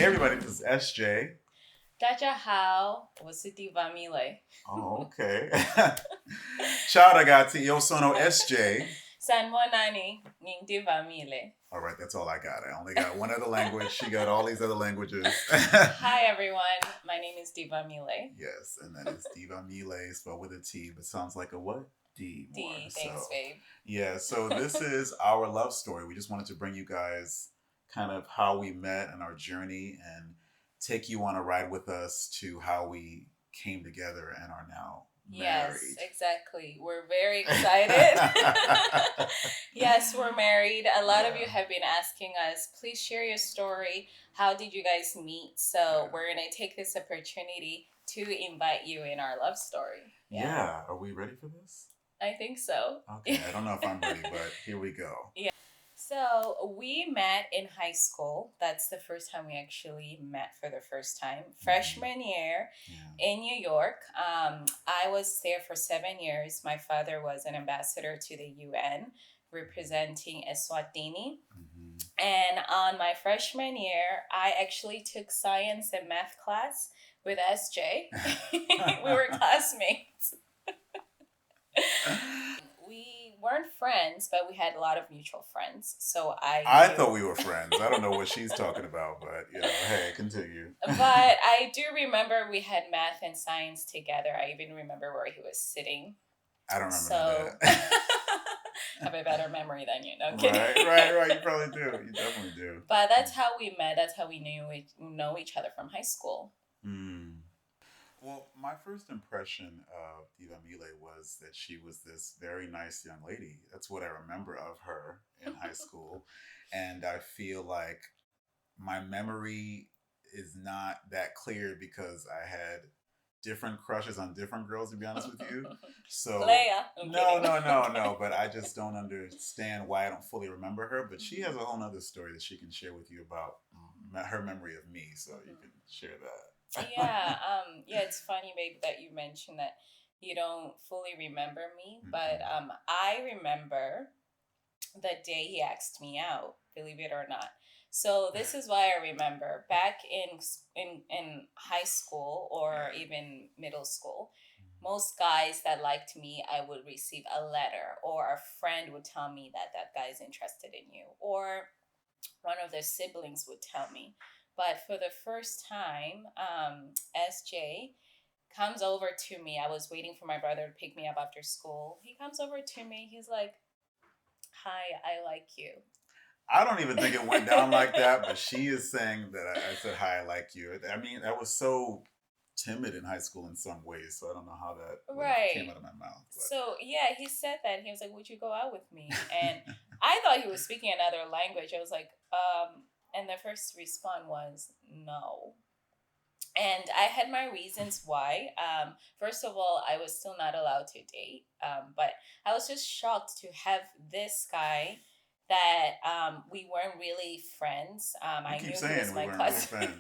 everybody, this is SJ. 大家好，我是 Tivamile. Oh, okay. Ciao ragazzi, io sono SJ. San Monani, Ning Tivamile. All right, that's all I got. I only got one other language. She got all these other languages. Hi everyone, my name is Tivamile. Yes, and that is Tivamile, spelled with a T, but sounds like a what? D more. D, thanks babe. Yeah, so this is our love story. We just wanted to bring you guys kind of how we met and our journey and take you on a ride with us to how we came together and are now married. Yes, exactly. We're very excited. Yes, we're married. A lot of you have been asking us, please share your story. How did you guys meet? So we're going to take this opportunity to invite you in our love story. Yeah. Are we ready for this? I think so. Okay, I don't know if I'm ready, but here we go. Yeah. So we met in high school. That's the first time we actually met for the first time. Freshman year in New York. I was there for 7 years. My father was an ambassador to the UN representing Eswatini. And on my freshman year, I actually took science and math class with SJ. We were classmates. We weren't friends, but we had a lot of mutual friends. So I thought we were friends. I don't know what she's talking about, but hey, continue. But I do remember we had math and science together. I even remember where he was sitting. I don't remember that. Have a better memory than you. No kidding. Right. You probably do. You definitely do. But that's how we met. That's how we know each other from high school. Well, my first impression of Tivamile was that she was this very nice young lady. That's what I remember of her in high school. And I feel like my memory is not that clear because I had different crushes on different girls, to be honest with you. So no, but I just don't understand why I don't fully remember her. But she has a whole nother story that she can share with you about her memory of me. So you can share that. Yeah, it's funny, babe, that you mentioned that you don't fully remember me, but I remember the day he asked me out, believe it or not. So this is why I remember back in high school or even middle school, most guys that liked me, I would receive a letter, or a friend would tell me that guy is interested in you, or one of their siblings would tell me. But for the first time, SJ comes over to me. I was waiting for my brother to pick me up after school. He comes over to me. He's like, hi, I like you. I don't even think it went down like that, but she is saying that I said, hi, I like you. I mean, I was so timid in high school in some ways, so I don't know how that came out of my mouth. But. So, yeah, he said that. He was like, would you go out with me? And I thought he was speaking another language. I was like, and the first response was no. And I had my reasons why. First of all, I was still not allowed to date. But I was just shocked to have this guy that we weren't really friends. I knew he was my classmate.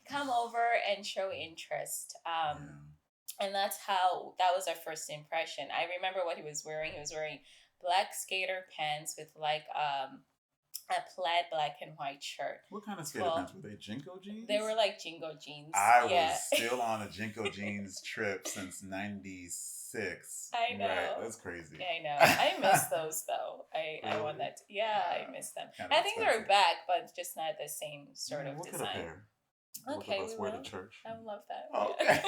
Come over and show interest. And that was our first impression. I remember what he was wearing. He was wearing black skater pants with like a plaid black and white shirt. What kind of skater pants? Were they Jinko jeans? They were like Jinko jeans. I was still on a Jinko jeans trip since '96. I know. Right, that's crazy. Yeah, I know. I miss those though. I want that. I miss them. I think they're back, but just not the same sort of design. Okay, both of us wear to church. I would love that. Oh, okay.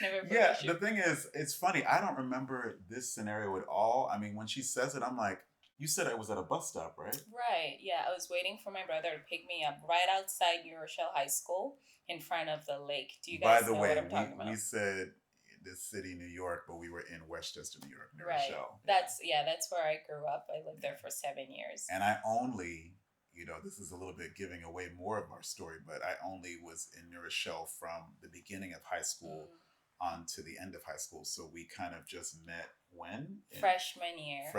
Never the thing is, it's funny. I don't remember this scenario at all. I mean, when she says it, I'm like, you said I was at a bus stop, right? Right. Yeah, I was waiting for my brother to pick me up right outside New Rochelle High School in front of the lake. Do you guys know what I'm talking about? We said the city, New York, but we were in Westchester, New York, New Rochelle. That's where I grew up. I lived there for 7 years. And I only, this is a little bit giving away more of our story, but I only was in New Rochelle from the beginning of high school on to the end of high school. So we kind of just met when? Freshman year.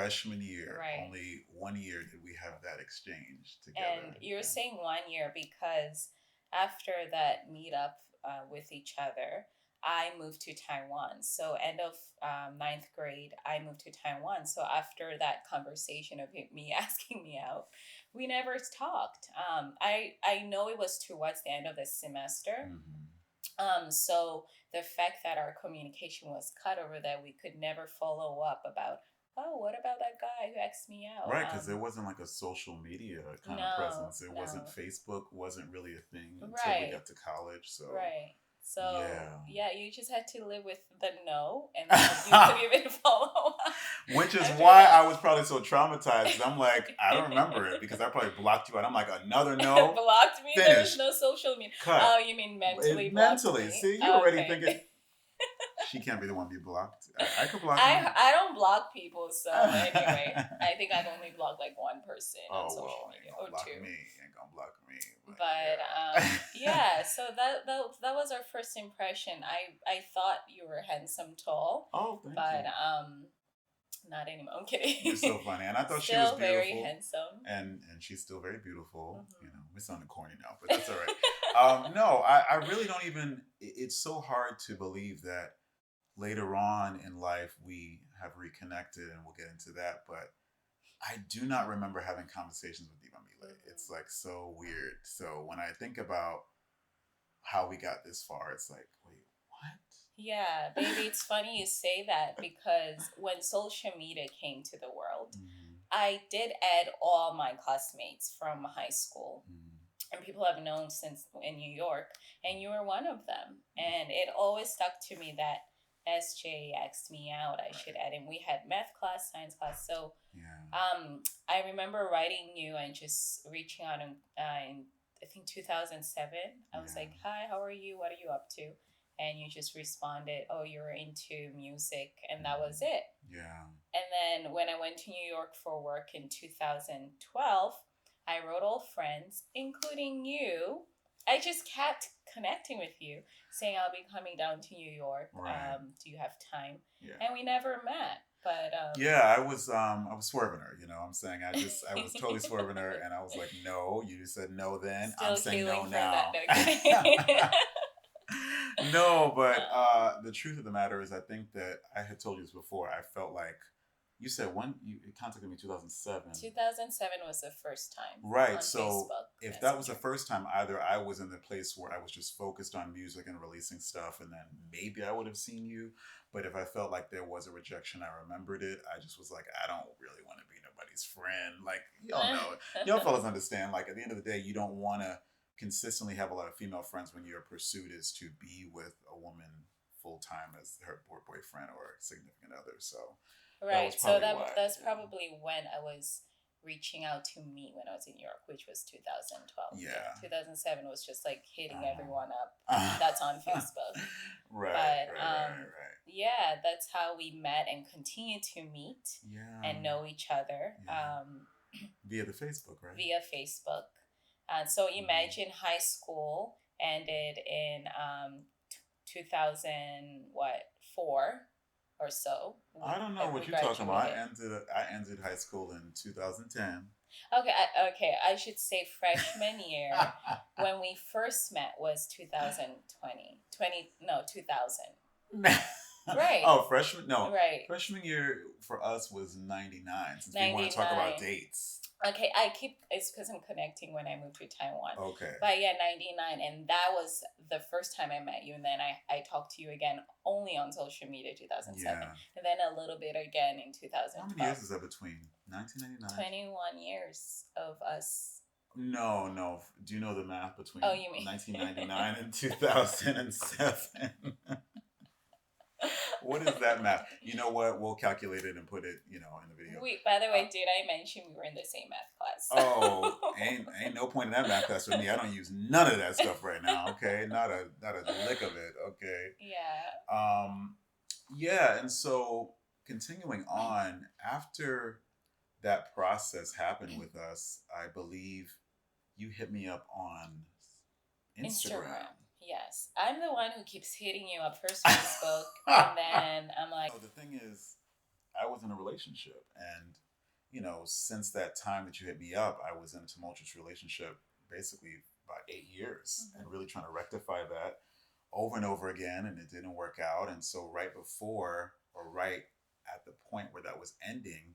Right. Only 1 year did we have that exchange together. And you're saying 1 year because after that meetup with each other, I moved to Taiwan. So end of ninth grade, I moved to Taiwan. So after that conversation of me asking me out, we never talked. I know it was towards the end of the semester. Mm-hmm. So the fact that our communication was cut over that, we could never follow up about, oh, what about that guy who asked me out? Right, because there wasn't like a social media kind of No, presence. It wasn't no. Facebook, wasn't really a thing until we Right, got to college. So, right. So yeah. yeah, you just had to live with the no, and then you could even follow up Which is after why that. I was probably so traumatized. 'Cause I'm like, I don't remember it because I probably blocked you out. I'm like, another no, Blocked me. There was finished, no social media. cut. Oh, you mean mentally blocked Mentally, me? see, you already Okay. thinking she can't be the one to be blocked. I could block I me. I don't block people, so anyway, I think I've only blocked like one person on Oh social well, media, ain't or gonna block two. me. Ain't gonna block me. But But yeah. yeah, so that was our first impression. I thought you were handsome, tall, Oh, thank you. but not anymore. I'm You're kidding. so funny, and I thought she was Still very beautiful, handsome. and she's still very beautiful. You know, Hmm. we're sounding corny now, but that's all right. No, I really don't even. It's so hard to believe that later on in life we have reconnected, and we'll get into that. But I do not remember having conversations with Diva Mile. It's Hmm. like so weird. So when I think about how we got this far, it's like, wait, what? Yeah, baby, it's funny you say that because when social media came to the world, Mm-hmm. I did add all my classmates from high school, Mm-hmm. and people have known since in New York, and you were one of them. And it always stuck to me that SJ asked me out. I should Right. add him. We had math class, science class. So Yeah. I remember writing you and just reaching out in I think 2007. I was Yeah. like, "Hi, how are you? What are you up to?" And you just responded, "Oh, you're into music," and that was Mm-hmm. it. Yeah. And then when I went to New York for work in 2012, I wrote all friends, including you. I just kept connecting with you, saying I'll be coming down to New York. Right. Do you have time? Yeah. And we never met. But Yeah, I was swerving her, you know what I'm saying? I was totally swerving her and I was like, no, you just said no then. I'm still saying no healing from that. now. No kidding. No, but um, the truth of the matter is I think that I had told you this before. I felt like you said when you contacted me 2007. 2007 was the first time Right. on So Facebook if that was the Messenger. first time, either I was in the place where I was just focused on music and releasing stuff, and then maybe I would have seen you. But if I felt like there was a rejection, I remembered it. I just was like, I don't really want to be nobody's friend. Like, y'all know, y'all fellas understand. Like, at the end of the day, you don't want to consistently have a lot of female friends when your pursuit is to be with a woman full time as her boyfriend or significant other. So that was Right. So probably why. that's probably when I was reaching out to me when I was in New York, which was 2012. Yeah. Yeah. 2007 was just like hitting everyone up. Uh-huh. That's on Facebook. Right, But right. yeah, that's how we met and continue to meet Yeah, and know each other yeah. Via the Facebook, right? via Facebook. And so Mhm. imagine high school ended in 2000 what 4 or so. I don't know We what you're talking about. graduated. I ended high school in 2010. Okay, I should say freshman year when we first met was 2020. 20 no 2000. Right. Oh, freshman? No, Right. freshman year for us was '99. Since we want to talk about 99. dates, Okay, it's because I'm connecting when I moved to Taiwan. okay. But yeah, 99. And that was the first time I met you. And then I talked to you again only on social media 2007. Yeah. And then a little bit again in How 2012. many years is that between 1999? 21 years of us. No, no. Do you know the math between Oh, you mean 1999 and 2007? What is that math? You know what? We'll calculate it and put it, in the video. By the Uh, way, did I mention we were in the same math class? oh, ain't no point in that math class with me. I don't use none of that stuff right now. Okay, not a lick of it. Okay. Yeah. Yeah, and so continuing on after that process happened with us, I believe you hit me up on Instagram. Instagram. Yes. I'm the one who keeps hitting you up first Facebook, and then I'm like, Oh, the thing is, I was in a relationship, and since that time that you hit me up, I was in a tumultuous relationship, basically about 8 years, and mhm. really trying to rectify that. over and over again, and it didn't work out. And so right before, or right at the point where that was ending,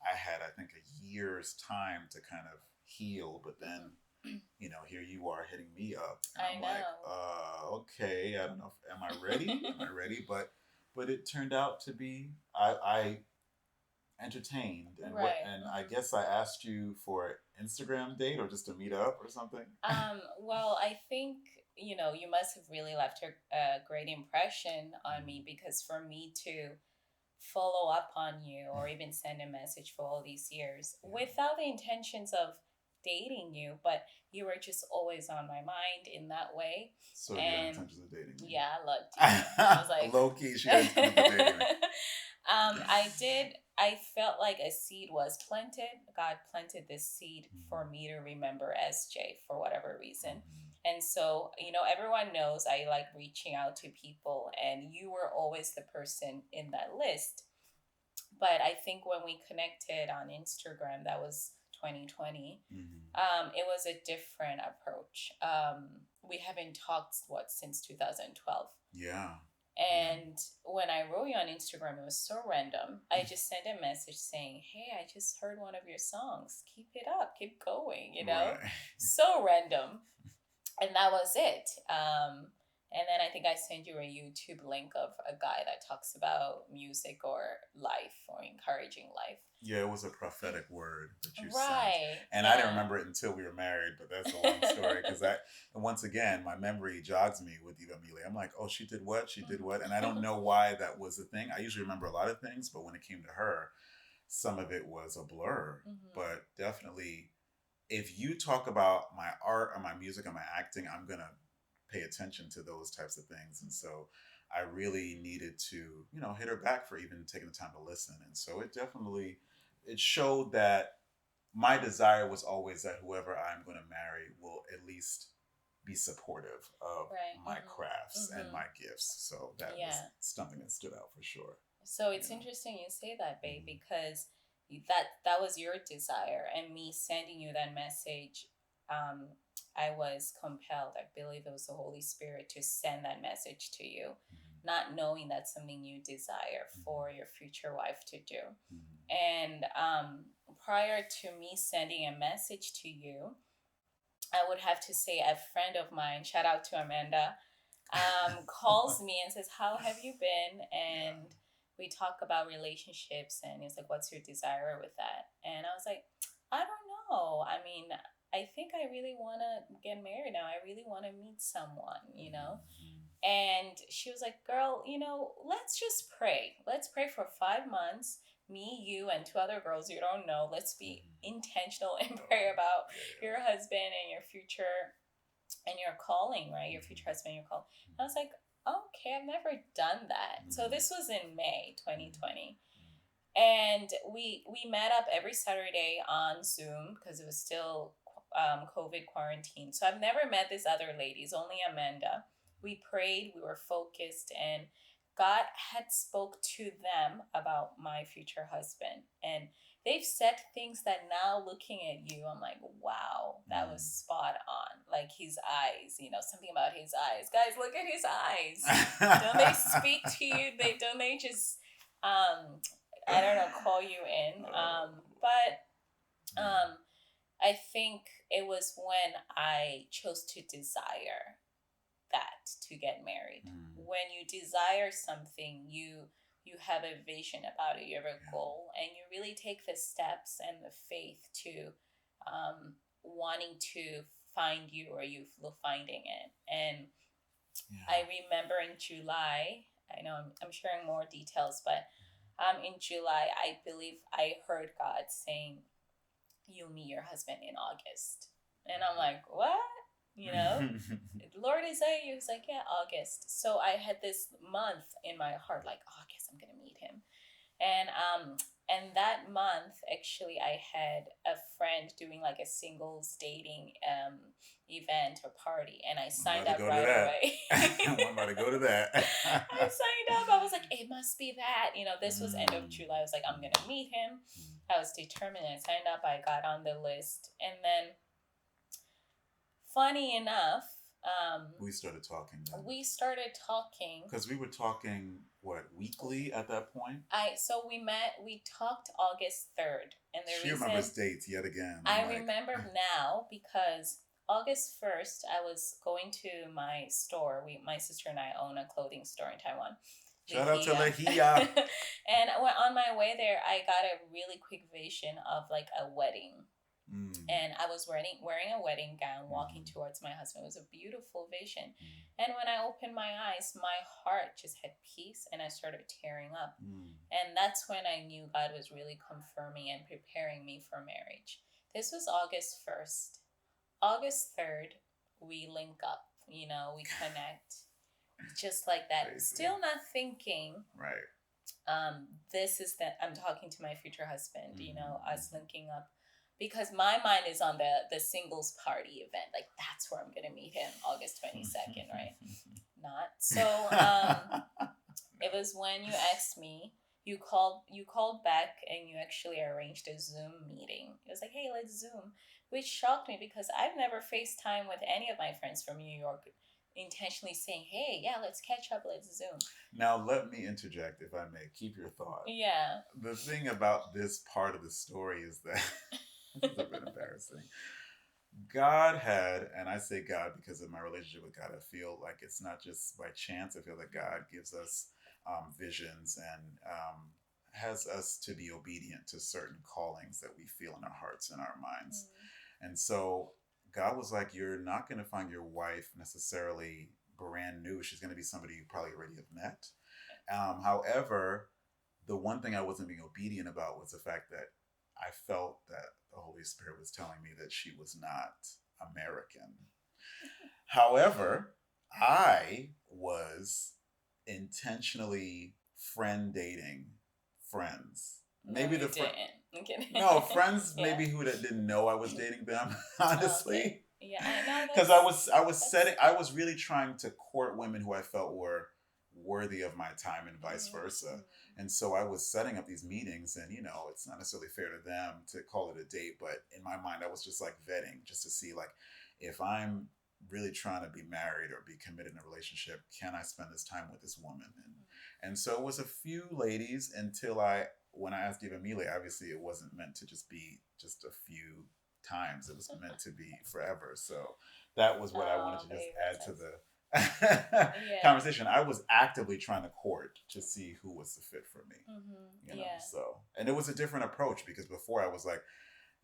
I had, I think, a year's time to kind of heal. But then, you know, here you are hitting me up, and I I'm like, know. okay, I don't know, am I ready? Am I ready? But it turned out to be, I entertained, and what, Right. and I guess I asked you for an Instagram date or just to meet up or something. Well, I think, you know, you must have really left a great impression on me, because for me to follow up on you or even send a message for all these years Yeah. without the intentions of dating you, but you were just always on my mind in that way. So you had And intentions of dating me. yeah, I loved you. I was like, Low key, she had intentions of dating me. I did. I felt like a seed was planted. God planted this seed for me to remember SJ for whatever reason. And so, you know, everyone knows I like reaching out to people, and you were always the person in that list. But I think when we connected on Instagram, that was 2020, it was a different approach. We haven't talked, what, since 2012. Yeah. And when I wrote you on Instagram, it was so random. I just sent a message saying, "Hey, I just heard one of your songs. Keep it up, keep going," you know? Right. So random. And that was it. And then I think I sent you a YouTube link of a guy that talks about music or life or encouraging life. Yeah, it was a prophetic word that you sent. Right. And I didn't remember it until we were married, but that's a long story. Because that, and once again, my memory jogs me with Tivamile. I'm like, oh, she did what? She did what? And I don't know why that was a thing. I usually remember a lot of things, but when it came to her, some of it was a blur. But definitely, if you talk about my art or my music or my acting, I'm going to pay attention to those types of things. And so I really needed to, you know, hit her back for even taking the time to listen. And so it definitely, it showed that my desire was always that whoever I'm going to marry will at least be supportive of my crafts and my gifts. So that was something that stood out for sure. So it's interesting you say that, babe, because that was your desire, and me sending you that message, I was compelled. I believe it was the Holy Spirit to send that message to you, not knowing that's something you desire for your future wife to do. And prior to me sending a message to you, I would have to say a friend of mine, shout out to Amanda, calls me and says, "How have you been?" And we talk about relationships, and he's like, "What's your desire with that?" And I was like, "I don't know. I mean, I think I really want to get married now. I really want to meet someone, you know?" And she was like, "Girl, you know, let's just pray. Let's pray for 5 months. Me, you, and two other girls you don't know. Let's be intentional and pray about your husband and your future and your calling, right? Your future husband, your call." And I was like, "Okay, I've never done that." So this was in May 2020. And we met up every Saturday on Zoom because it was still COVID quarantine. So I've never met these other ladies, only Amanda. We prayed, we were focused, and God had spoke to them about my future husband. And they've said things that now looking at you, I'm like, wow, that was spot on. Like his eyes, you know, something about his eyes. Guys, look at his eyes. Don't they speak to you? Don't they just I don't know, call you in. But I think it was when I chose to desire that to get married. When you desire something, you have a vision about it, you have a goal, and you really take the steps and the faith to wanting to find you, or you finding it. And I remember in July, I know I'm sharing more details, but in July, I believe I heard God saying, "You'll meet your husband in August." And I'm like, "What?" You know? "Lord, is that you?" He's like, "Yeah, August." So I had this month in my heart, like, August, I'm gonna meet him. And that month, actually, I had a friend doing like a singles dating event or party, and I signed up right away. I'm about to go to that. I signed up. I was like, it must be that. You know, this was end of July. I was like, I'm gonna meet him. I was determined. I signed up. I got on the list, and then, funny enough, We started talking then. We started talking Because we were talking, what, weekly at that point? We talked August 3rd. And the She reason remembers dates yet again. I remember now because August 1st, I was going to my store. My sister and I own a clothing store in Taiwan. Shout out to Lehia. And on my way there, I got a really quick vision of like a wedding. And I was wearing a wedding gown, walking towards my husband. It was a beautiful vision. And when I opened my eyes, my heart just had peace, and I started tearing up. And that's when I knew God was really confirming and preparing me for marriage. This was August 1st. August 3rd, we link up. We connect, just like that. Crazy. Still not thinking. Right. This is that I'm talking to my future husband. Us linking up. Because my mind is on the singles party event. Like, that's where I'm going to meet him, August 22nd, right? Not. So it was when you asked me, you called back and you actually arranged a Zoom meeting. It was like, hey, let's Zoom. Which shocked me because I've never FaceTime with any of my friends from New York intentionally saying, hey, yeah, let's catch up, let's Zoom. Now, let me interject, if I may. Keep your thought. Yeah. The thing about this part of the story is that... This is a bit embarrassing. God had, and I say God because of my relationship with God, I feel like it's not just by chance. I feel that God gives us visions and has us to be obedient to certain callings that we feel in our hearts and our minds. And so God was like, you're not going to find your wife necessarily brand new. She's going to be somebody you probably already have met. However, the one thing I wasn't being obedient about was the fact that I felt that the Holy Spirit was telling me that she was not American. However, I was intentionally friend dating friends. Maybe no, the friends. I'm kidding. No, friends maybe who didn't know I was dating them, honestly. Okay. Yeah, I know. Because I was really trying to court women who I felt were worthy of my time and vice versa. And so I was setting up these meetings, and it's not necessarily fair to them to call it a date, but in my mind I was just like vetting, just to see like if I'm really trying to be married or be committed in a relationship, can I spend this time with this woman? And so it was a few ladies until when I asked Tivamile, obviously it wasn't meant to just be just a few times, it was meant to be forever. So that was what I wanted to just add to the conversation. I was actively trying to court to see who was the fit for me. So, and it was a different approach because before I was like,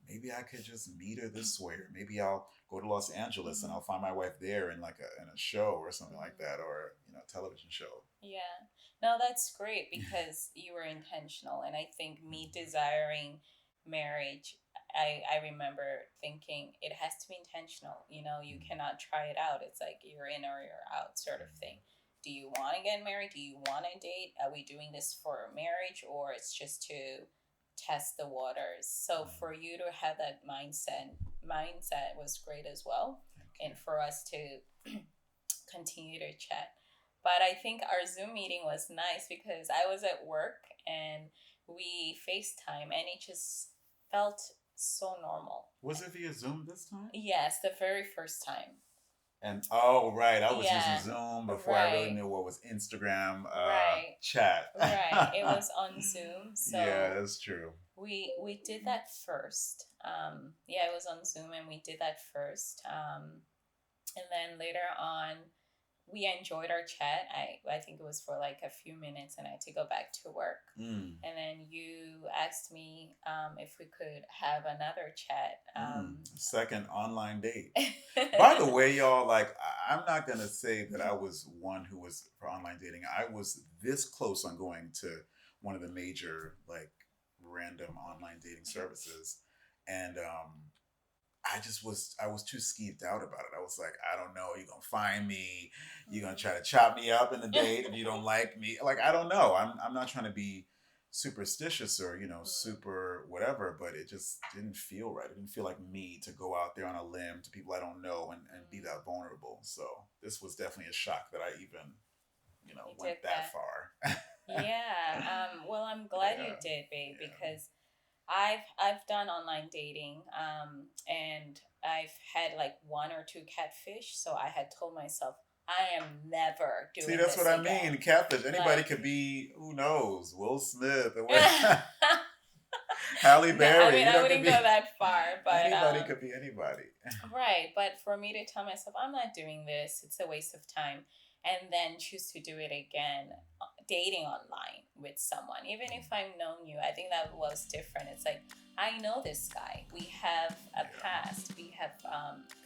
maybe I could just meet her this way, or maybe I'll go to Los Angeles and I'll find my wife there in in a show or something like that, or a television show. Yeah, no, that's great because you were intentional, and I think me desiring marriage, I remember thinking it has to be intentional. You cannot try it out. It's like you're in or you're out sort of thing. Do you want to get married? Do you want to date? Are we doing this for marriage, or it's just to test the waters? So for you to have that mindset was great as well. And for us to continue to chat. But I think our Zoom meeting was nice because I was at work and we FaceTime, and it just felt so normal. Was it via Zoom this time? Yes, the very first time. And right, I was using Zoom before I really knew what was Instagram chat. Right, it was on Zoom. So yeah, that's true. We did that first. It was on Zoom, and we did that first. And then later on, we enjoyed our chat. I think it was for like a few minutes, and I had to go back to work. And then you asked me if we could have another chat. Second online date. By the way, y'all, like, I'm not going to say that I was one who was for online dating. I was this close on going to one of the major, like, random online dating services. And I was too skeeved out about it. I was like, I don't know, you're going to find me. You're going to try to chop me up in the date if you don't like me. Like, I don't know. I'm not trying to be superstitious or, super whatever, but it just didn't feel right. It didn't feel like me to go out there on a limb to people I don't know and be that vulnerable. So this was definitely a shock that I even, went that far. Yeah. Well, I'm glad you did, babe, because I've done online dating, and I've had like one or two catfish. So I had told myself I am never See, doing that's what this I again. mean. Catfish. Anybody Like, could be. Who knows? Will Smith or no, what? Halle I Berry. mean You I know, could wouldn't go be that far, but anybody. Could be anybody. right. But for me to tell myself I'm not doing this, it's a waste of time, and then choose to do it again, dating online with someone, even if I've known you, I think that was different. It's like I know this guy. We have a Yeah. past. We have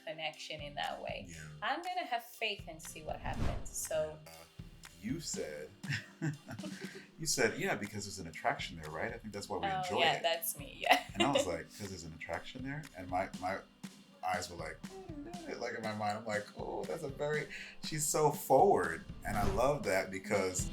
connection in that way. Yeah. I'm gonna have faith and see what happens. So And you said, you said, yeah, because there's an attraction there, right? I think that's why we oh enjoy yeah, it. that's me. Yeah. And I was like, because there's an attraction there, and my eyes were like in my mind, I'm like, oh, that's a very, she's so forward, and I love that because